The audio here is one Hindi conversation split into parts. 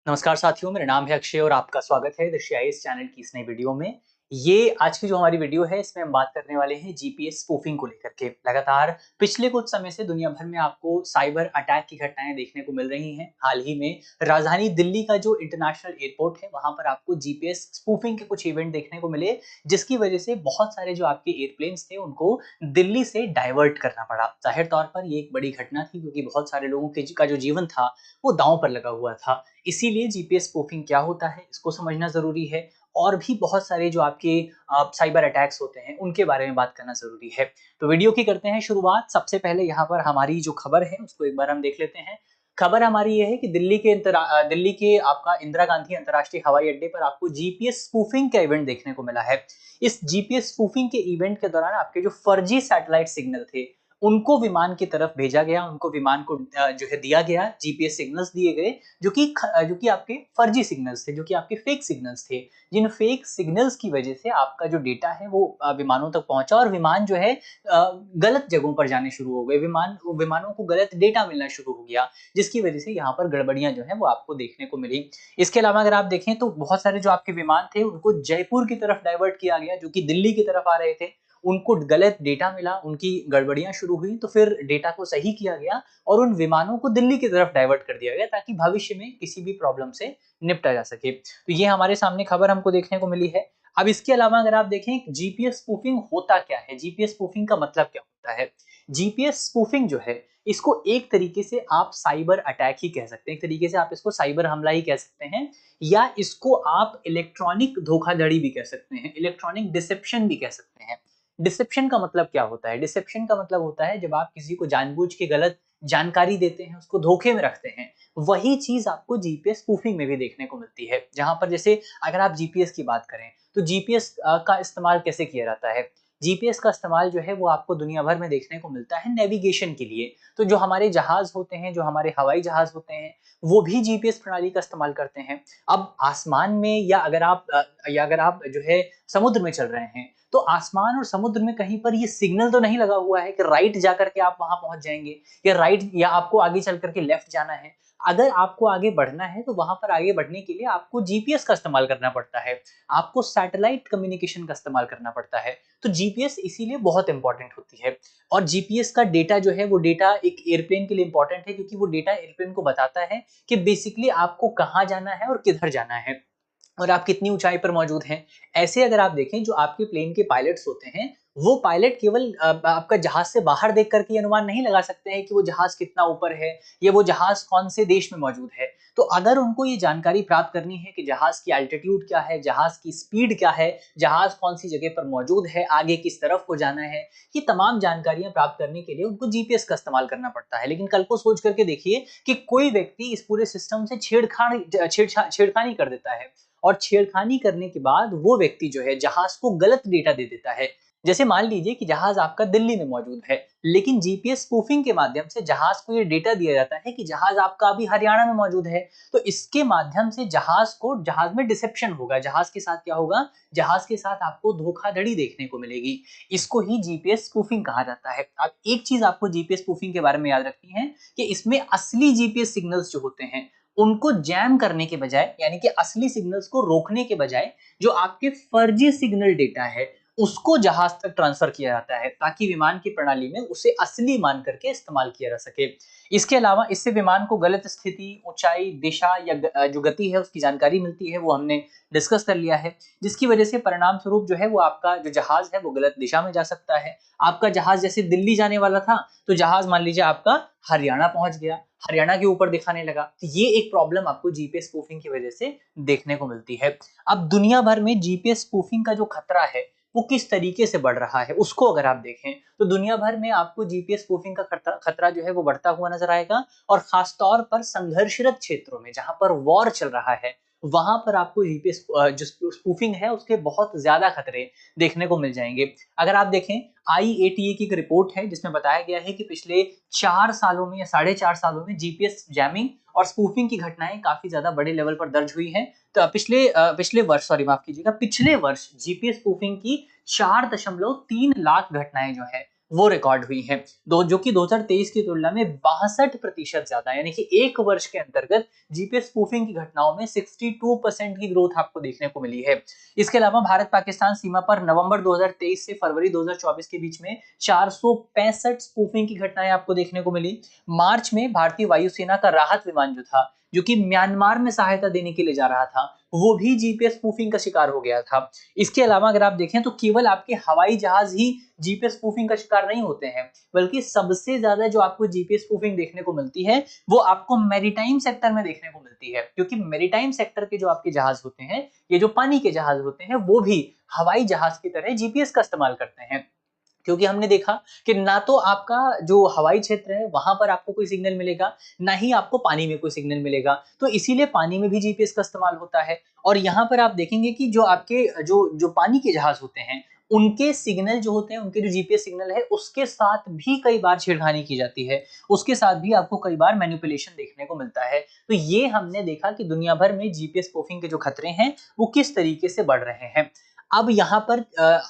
नमस्कार साथियों, मेरा नाम है अक्षय और आपका स्वागत है द सीआईएस चैनल की इस नई वीडियो में। ये आज की जो हमारी वीडियो है इसमें हम बात करने वाले हैं जीपीएस स्पूफिंग को लेकर के। लगातार पिछले कुछ समय से दुनिया भर में आपको साइबर अटैक की घटनाएं देखने को मिल रही हैं। हाल ही में राजधानी दिल्ली का जो इंटरनेशनल एयरपोर्ट है वहां पर आपको जीपीएस स्पूफिंग के कुछ इवेंट देखने को मिले, जिसकी वजह से बहुत सारे जो आपके एयरप्लेन्स थे उनको दिल्ली से डाइवर्ट करना पड़ा। जाहिर तौर पर ये एक बड़ी घटना थी क्योंकि बहुत सारे लोगों के का जो जीवन था वो दांव पर लगा हुआ था। इसीलिए जीपीएस स्पूफिंग क्या होता है इसको समझना ज़रूरी है और भी बहुत सारे जो आपके साइबर अटैक्स होते हैं उनके बारे में बात करना ज़रूरी है। तो वीडियो की करते हैं शुरुआत। सबसे पहले यहाँ पर हमारी जो खबर है उसको एक बार हम देख लेते हैं। खबर हमारी ये है कि दिल्ली के आपका इंदिरा गांधी अंतर्राष्ट्रीय हवाई अड्डे पर आपको जीपीएस स्पूफिंग का इवेंट देखने को मिला है। इस जीपीएस स्पूफिंग के इवेंट के दौरान आपके जो फर्जी सैटेलाइट सिग्नल थे उनको विमान की तरफ भेजा गया, उनको विमान को जो है दिया गया, जीपीएस सिग्नल्स दिए गए जो कि आपके फर्जी सिग्नल्स थे, जो कि आपके फेक सिग्नल्स थे। जिन फेक सिग्नल्स की वजह से आपका जो डेटा है वो विमानों तक पहुंचा और विमान जो है गलत जगहों पर जाने शुरू हो गए। विमानों को गलत डेटा मिलना शुरू हो गया, जिसकी वजह से यहाँ पर गड़बड़ियां जो है वो आपको देखने को मिली। इसके अलावा अगर आप देखें तो बहुत सारे जो आपके विमान थे उनको जयपुर की तरफ डाइवर्ट किया गया, जो कि दिल्ली की तरफ आ रहे थे। उनको गलत डेटा मिला, उनकी गड़बड़ियां शुरू हुई, तो फिर डेटा को सही किया गया और उन विमानों को दिल्ली की तरफ डाइवर्ट कर दिया गया ताकि भविष्य में किसी भी प्रॉब्लम से निपटा जा सके। तो ये हमारे सामने खबर हमको देखने को मिली है। अब इसके अलावा अगर आप देखें जीपीएस स्पूफिंग होता क्या है, जीपीएस स्पूफिंग का मतलब क्या होता है। जीपीएस स्पूफिंग जो है इसको एक तरीके से आप साइबर अटैक ही कह सकते हैं, एक तरीके से आप इसको साइबर हमला ही कह सकते हैं, या इसको आप इलेक्ट्रॉनिक धोखाधड़ी भी कह सकते हैं, इलेक्ट्रॉनिक डिसेप्शन भी कह सकते हैं। डिसेप्शन का मतलब क्या होता है? डिसेप्शन का मतलब होता है जब आप किसी को जानबूझ के गलत जानकारी देते हैं, उसको धोखे में रखते हैं। वही चीज़ आपको जीपीएस स्पूफिंग में भी देखने को मिलती है। जहाँ पर जैसे अगर आप जीपीएस की बात करें, तो जीपीएस का इस्तेमाल कैसे किया जाता है? जीपीएस का इस्तेमाल जो है वो आपको दुनिया भर में देखने को मिलता है नेविगेशन के लिए। तो जो हमारे जहाज़ होते हैं, जो हमारे हवाई जहाज़ होते हैं, वो भी जीपीएस प्रणाली का इस्तेमाल करते हैं। अब आसमान में या अगर आप जो है समुद्र में चल रहे हैं, तो आसमान और समुद्र में कहीं पर ये सिग्नल तो नहीं लगा हुआ है कि राइट जाकर के आप वहां पहुंच जाएंगे, या आपको आगे चल करके लेफ्ट जाना है। अगर आपको आगे बढ़ना है तो वहां पर आगे बढ़ने के लिए आपको जीपीएस का इस्तेमाल करना पड़ता है, आपको सैटेलाइट कम्युनिकेशन का इस्तेमाल करना पड़ता है। तो जीपीएस इसीलिए बहुत इंपॉर्टेंट होती है। और जीपीएस का डेटा जो है वो डेटा एक एयरप्लेन के लिए इंपॉर्टेंट है, क्योंकि वो डेटा एयरप्लेन को बताता है कि बेसिकली आपको कहाँ जाना है और किधर जाना है और आप कितनी ऊंचाई पर मौजूद हैं। ऐसे अगर आप देखें, जो आपके प्लेन के पायलट्स होते हैं, वो पायलट केवल आपका जहाज से बाहर देख करके ये अनुमान नहीं लगा सकते हैं कि वो जहाज कितना ऊपर है या वो जहाज कौन से देश में मौजूद है। तो अगर उनको ये जानकारी प्राप्त करनी है कि जहाज की एल्टीट्यूड क्या है, जहाज की स्पीड क्या है, जहाज कौन सी जगह पर मौजूद है, आगे किस तरफ को जाना है, ये तमाम जानकारियां प्राप्त करने के लिए उनको जीपीएस का इस्तेमाल करना पड़ता है। लेकिन कल को सोच करके देखिए कि कोई व्यक्ति इस पूरे सिस्टम से छेड़खानी कर देता है और छेड़खानी करने के बाद वो व्यक्ति जो है जहाज को गलत डेटा दे देता है। जैसे मान लीजिए कि जहाज आपका दिल्ली में मौजूद है, लेकिन जीपीएस स्पूफिंग के माध्यम से जहाज को ये डेटा दिया जाता है कि जहाज आपका अभी हरियाणा में मौजूद है। तो इसके माध्यम से जहाज में डिसेप्शन होगा, जहाज के साथ क्या होगा, जहाज के साथ आपको धोखाधड़ी देखने को मिलेगी। इसको ही जीपीएस स्पूफिंग कहा जाता है। अब एक चीज आपको जीपीएस स्पूफिंग के बारे में याद रखनी है कि इसमें असली जीपीएस सिग्नल्स जो होते हैं उनको जैम करने के बजाय, यानी कि असली सिग्नल्स को रोकने के बजाय, जो आपके फर्जी सिग्नल डेटा है उसको जहाज तक ट्रांसफर किया जाता है ताकि विमान की प्रणाली में उसे असली मान करके इस्तेमाल किया जा सके। इसके अलावा इससे विमान को गलत स्थिति, ऊंचाई, दिशा या जो गति है उसकी जानकारी मिलती है, वो हमने डिस्कस कर लिया है। जिसकी वजह से परिणाम स्वरूप जो है वो आपका जो जहाज है वो गलत दिशा में जा सकता है। आपका जहाज जैसे दिल्ली जाने वाला था, तो जहाज मान लीजिए आपका हरियाणा पहुंच गया, हरियाणा के ऊपर दिखाने लगा। तो ये एक प्रॉब्लम आपको जीपीएस स्पूफिंग की वजह से देखने को मिलती है। अब दुनिया भर में जीपीएस स्पूफिंग का जो खतरा है वो किस तरीके से बढ़ रहा है उसको अगर आप देखें, तो दुनिया भर में आपको जीपीएस स्पूफिंग का खतरा जो है वो बढ़ता हुआ नजर आएगा। और खास तौर पर संघर्षरत क्षेत्रों में जहां पर वॉर चल रहा है, वहां पर आपको जीपीएस जो स्पूफिंग है उसके बहुत ज्यादा खतरे देखने को मिल जाएंगे। अगर आप देखें, आईएटीए की एक रिपोर्ट है जिसमें बताया गया है कि पिछले 4 सालों में या 4.5 सालों में जीपीएस जैमिंग और स्पूफिंग की घटनाएं काफी ज्यादा बड़े लेवल पर दर्ज हुई हैं। तो पिछले वर्ष, माफ कीजिएगा, पिछले वर्ष जीपीएस स्पूफिंग की 4.3 लाख घटनाएं जो है वो रिकॉर्ड हुई हैं, जो कि 2023 की तुलना में 62% ज्यादा, यानी कि एक वर्ष के अंतर्गत जीपीएस स्पूफिंग की घटनाओं में 62% की ग्रोथ आपको देखने को मिली है। इसके अलावा भारत पाकिस्तान सीमा पर नवंबर 2023 से फरवरी 2024 के बीच में 465 स्पूफिंग की घटनाएं आपको देखने को मिली। मार्च में भारतीय वायुसेना का राहत विमान जो था, जो कि म्यांमार में सहायता देने के लिए जा रहा था, वो भी जीपीएस स्पूफिंग का शिकार हो गया था। इसके अलावा अगर आप देखें तो केवल आपके हवाई जहाज ही जीपीएस स्पूफिंग का शिकार नहीं होते हैं, बल्कि सबसे ज्यादा जो आपको जीपीएस स्पूफिंग देखने को मिलती है वो आपको मैरीटाइम सेक्टर में देखने को मिलती है, क्योंकि मैरीटाइम सेक्टर के जो आपके जहाज होते हैं, ये जो पानी के जहाज होते हैं, वो भी हवाई जहाज की तरह जीपीएस का इस्तेमाल करते हैं। क्योंकि हमने देखा कि ना तो आपका जो हवाई क्षेत्र है वहां पर आपको कोई सिग्नल मिलेगा, ना ही आपको पानी में कोई सिग्नल मिलेगा, तो इसीलिए पानी में भी जीपीएस का इस्तेमाल होता है। और यहाँ पर आप देखेंगे कि जो आपके जो जो पानी के जहाज होते हैं, उनके सिग्नल जो होते हैं, उनके जो जीपीएस सिग्नल है, उसके साथ भी कई बार छेड़खानी की जाती है, उसके साथ भी आपको कई बार मैनिपुलेशन देखने को मिलता है। तो ये हमने देखा कि दुनिया भर में जीपीएस स्पूफिंग के जो खतरे हैं वो किस तरीके से बढ़ रहे हैं। अब यहाँ पर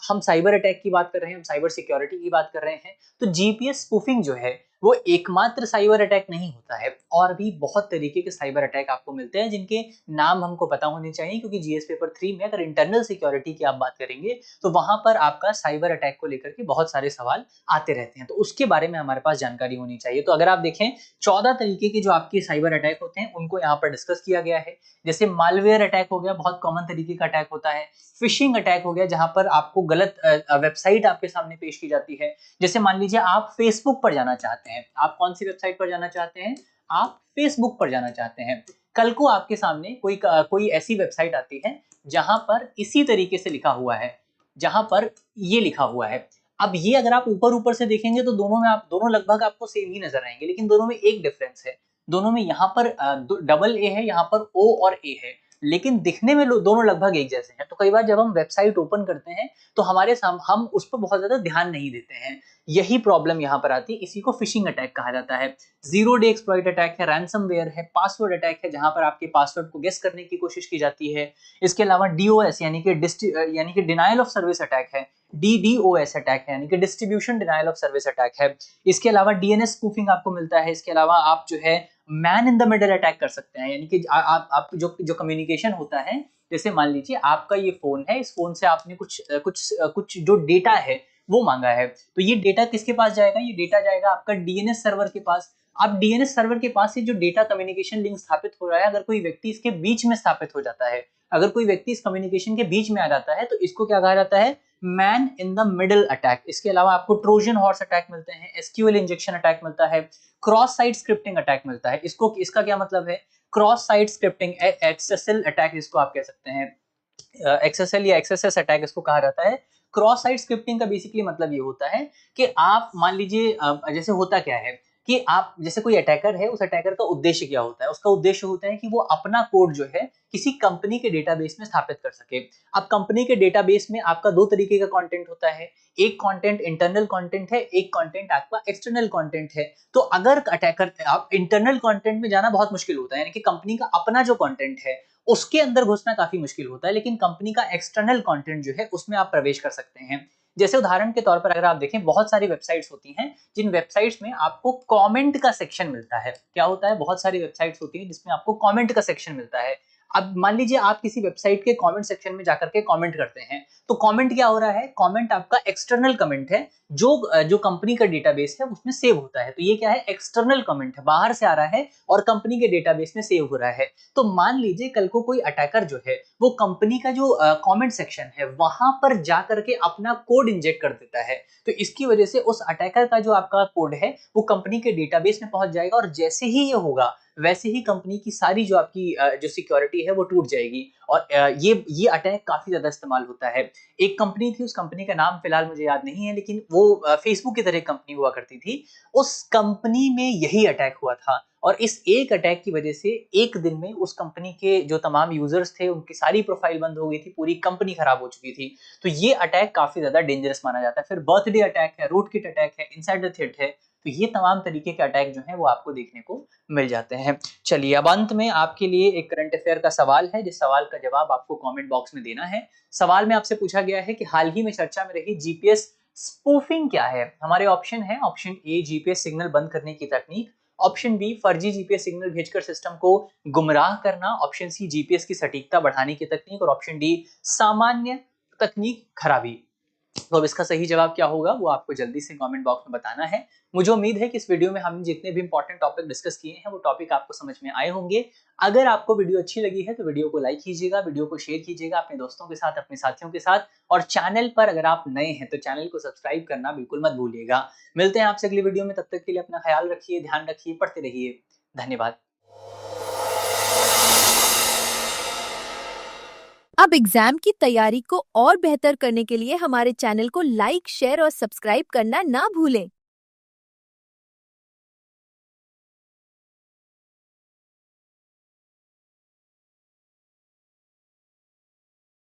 हम साइबर अटैक की बात कर रहे हैं, हम साइबर सिक्योरिटी की बात कर रहे हैं, तो जीपीएस स्पूफिंग जो है वो एकमात्र साइबर अटैक नहीं होता है, और भी बहुत तरीके के साइबर अटैक आपको मिलते हैं जिनके नाम हमको पता होने चाहिए, क्योंकि जीएस पेपर 3 में अगर इंटरनल सिक्योरिटी की आप बात करेंगे तो वहां पर आपका साइबर अटैक को लेकर के बहुत सारे सवाल आते रहते हैं, तो उसके बारे में हमारे पास जानकारी होनी चाहिए। तो अगर आप देखें 14 तरीके के जो आपके साइबर अटैक होते हैं उनको यहाँ पर डिस्कस किया गया है। जैसे मालवेयर अटैक हो गया, बहुत कॉमन तरीके का अटैक होता है। फिशिंग अटैक हो गया, जहां पर आपको गलत वेबसाइट आपके सामने पेश की जाती है। जैसे मान लीजिए आप फेसबुक पर जाना चाहते हैं, आप कौन सी वेबसाइट पर जाना चाहते हैं, आप फेसबुक पर जाना चाहते हैं, कल को आपके सामने कोई ऐसी वेबसाइट आती है जहां पर इसी तरीके से लिखा हुआ है, जहां पर ये लिखा हुआ है। अब ये अगर आप ऊपर ऊपर से देखेंगे तो दोनों लगभग आपको सेम ही नजर आएंगे, लेकिन दोनों में एक डिफरेंस है। दोनों में यहाँ पर डबल ए है, यहाँ पर ओ और ए है, लेकिन दिखने में दोनों लगभग एक जैसे हैं। तो कई बार जब हम वेबसाइट ओपन करते हैं तो हम उस पर बहुत ज्यादा ध्यान नहीं देते हैं, यही प्रॉब्लम यहाँ पर आती है। इसी को फिशिंग अटैक कहा जाता है। जीरो डे एक्सप्लॉइट अटैक है, रैंसमवेयर है, पासवर्ड अटैक है, जहां पर आपके पासवर्ड को गेस करने की कोशिश की जाती है। इसके अलावा डीओएस यानी कि डिनायल ऑफ सर्विस अटैक है, डीडीओएस अटैक है, यानी कि distribution denial of service attack है। इसके अलावा डीएनएस स्पूफिंग आपको मिलता है। इसके अलावा आप जो है man in the middle attack कर सकते हैं, यानी कि आप जो कम्युनिकेशन होता है, जैसे मान लीजिए आपका ये फोन है, इस फोन से आपने कुछ जो डेटा है वो मांगा है, तो ये डेटा किसके पास जाएगा, ये डेटा जाएगा आपका डीएनएस सर्वर के पास। अब डीएनएस सर्वर के पास से जो डेटा कम्युनिकेशन लिंक स्थापित हो रहा है, अगर कोई व्यक्ति इसके बीच में स्थापित हो जाता है, अगर कोई व्यक्ति इस कम्युनिकेशन के बीच में आ जाता है, तो इसको क्या कहा जाता है, man in the middle attack. इसके अलावा आपको ट्रोजन हॉर्स अटैक मिलते हैं, एसक्यूएल इंजेक्शन अटैक मिलता है, क्रॉस साइट स्क्रिप्टिंग अटैक मिलता है। इसका क्या मतलब है, cross site scripting, XSL attack इसको आप कह सकते हैं, एक्सएसएल या एक्सएसएस अटैक इसको कहा जाता है। क्रॉस साइट स्क्रिप्टिंग का बेसिकली मतलब ये होता है कि आप मान लीजिए जैसे होता क्या है कि आप जैसे कोई अटैकर है, उस अटैकर का उद्देश्य क्या होता है, उसका उद्देश्य होता है कि वो अपना कोड जो है किसी कंपनी के डेटाबेस में स्थापित कर सके। अब कंपनी के डेटाबेस में आपका दो तरीके का कंटेंट होता है, एक कंटेंट इंटरनल कंटेंट है, एक कंटेंट आपका एक्सटर्नल कंटेंट है। तो अगर अटैकर आप इंटरनल कंटेंट में जाना बहुत मुश्किल होता है, यानी कि कंपनी का अपना जो कंटेंट है उसके अंदर घुसना काफी मुश्किल होता है, लेकिन कंपनी का एक्सटर्नल कंटेंट जो है उसमें आप प्रवेश कर सकते हैं। जैसे उदाहरण के तौर पर अगर आप देखें, बहुत सारी वेबसाइट्स होती हैं जिन वेबसाइट्स में आपको कमेंट का सेक्शन मिलता है। क्या होता है, बहुत सारी वेबसाइट्स होती हैं जिसमें आपको कमेंट का सेक्शन मिलता है। अब मान लीजिए आप किसी वेबसाइट के कमेंट सेक्शन में जाकर के कमेंट करते हैं, तो कमेंट क्या हो रहा है, कमेंट आपका एक्सटर्नल कमेंट है, जो कंपनी का डेटाबेस है उसमें सेव होता है। तो ये क्या है, एक्सटर्नल कमेंट है, बाहर से आ रहा है और कंपनी के डेटाबेस में सेव हो रहा है। तो मान लीजिए कल को कोई अटैकर जो है वो कंपनी का जो कमेंट सेक्शन है वहां पर जाकर के अपना कोड इंजेक्ट कर देता है, तो इसकी वजह से उस अटैकर का जो आपका कोड है वो कंपनी के डेटाबेस में पहुंच जाएगा, और जैसे ही ये होगा वैसे ही कंपनी की सारी जो आपकी जो सिक्योरिटी है वो टूट जाएगी। और ये अटैक काफी ज्यादा इस्तेमाल होता है। एक कंपनी थी, उस कंपनी का नाम फिलहाल मुझे याद नहीं है, लेकिन वो फेसबुक की तरह कंपनी हुआ करती थी। उस कंपनी में यही अटैक हुआ था, और इस एक अटैक की वजह से एक दिन में उस कंपनी के जो तमाम यूजर्स थे उनकी सारी प्रोफाइल बंद हो गई थी, पूरी कंपनी खराब हो चुकी थी। तो ये अटैक काफी ज्यादा डेंजरस माना जाता है। फिर बर्थडे अटैक है, रूट किट अटैक है, इनसाइडर थ्रेट है। तो ये तमाम तरीके के अटैक जो है वो आपको देखने को मिल जाते हैं। चलिए अब अंत में आपके लिए एक करंट अफेयर का सवाल है, जिस सवाल का जवाब आपको कमेंट बॉक्स में देना है। सवाल में आपसे पूछा गया है कि हाल ही में चर्चा में रही जीपीएस स्पूफिंग क्या है? हमारे ऑप्शन है, ऑप्शन ए जीपीएस सिग्नल बंद करने की तकनीक, ऑप्शन बी फर्जी जीपीएस सिग्नल भेजकर सिस्टम को गुमराह करना, ऑप्शन सी जीपीएस की सटीकता बढ़ाने की तकनीक और ऑप्शन डी सामान्य तकनीक खराबी। तो अब इसका सही जवाब क्या होगा वो आपको जल्दी से कमेंट बॉक्स में बताना है। मुझे उम्मीद है कि इस वीडियो में हमने जितने भी इंपॉर्टेंट टॉपिक डिस्कस किए हैं वो टॉपिक आपको समझ में आए होंगे। अगर आपको वीडियो अच्छी लगी है तो वीडियो को लाइक कीजिएगा, वीडियो को शेयर कीजिएगा अपने दोस्तों के साथ, अपने साथियों के साथ, और चैनल पर अगर आप नए हैं तो चैनल को सब्सक्राइब करना बिल्कुल मत भूलिएगा। मिलते हैं आपसे अगली वीडियो में, तब तक के लिए अपना ख्याल रखिए, ध्यान रखिए, पढ़ते रहिए। धन्यवाद। अब एग्जाम की तैयारी को और बेहतर करने के लिए हमारे चैनल को लाइक, शेयर और सब्सक्राइब करना ना भूलें।